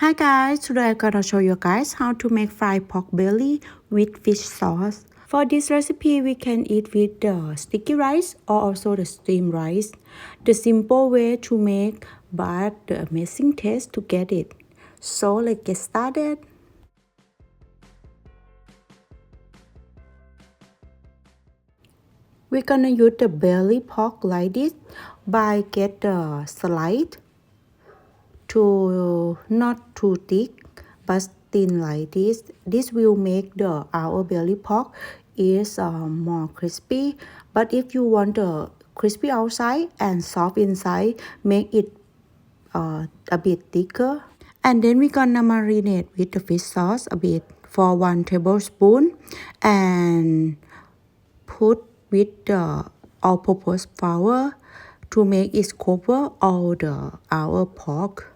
Hi guys, today I'm gonna show you guys how to make fried pork belly with fish sauce. For this recipe, we can eat with the sticky rice or also the steamed rice. The simple way to make, but the amazing taste to get it. So let's get started. We're gonna use the belly pork like this by get the slice to not too thick but thin like this. This will make the our belly pork is more crispy, but if you want the crispy outside and soft inside, make it a bit thicker. And then we're gonna marinate with the fish sauce a bit for 1 tablespoon and put with the all-purpose flour to make it cover all the our pork.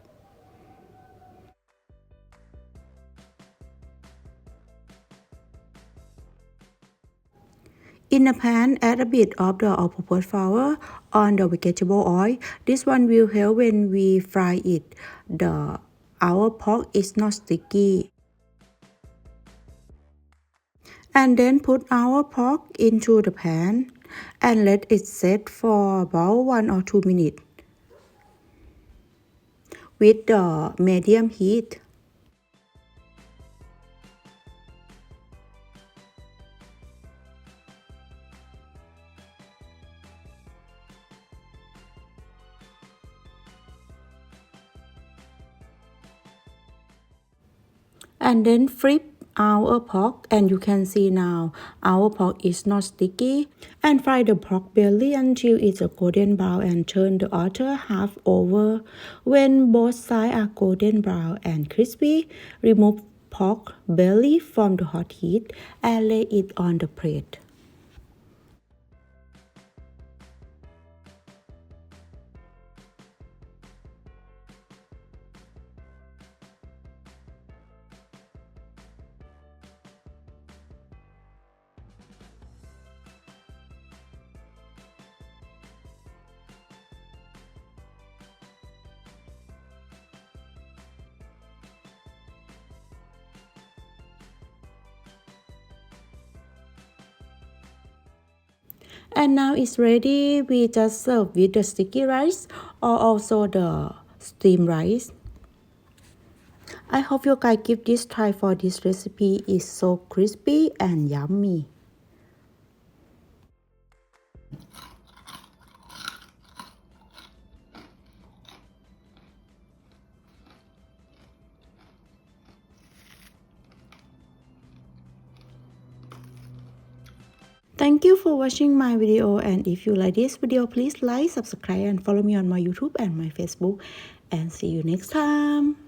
In a pan, add a bit of the all-purpose flour on the vegetable oil. This one will help when we fry it. Our pork is not sticky. And then put our pork into the pan and let it set for about 1 or 2 minutes with the medium heat. And then flip our pork, and you can see now our pork is not sticky. And fry the pork belly until it's a golden brown and turn the other half over. When both sides are golden brown and crispy, remove pork belly from the hot heat and lay it on the plate. And now it's ready. We just serve with the sticky rice or also the steamed rice. I hope you guys give this try for this recipe. It's so crispy and yummy. Thank you for watching my video, and if you like this video, please like, subscribe and follow me on my YouTube and my Facebook, and see you next time.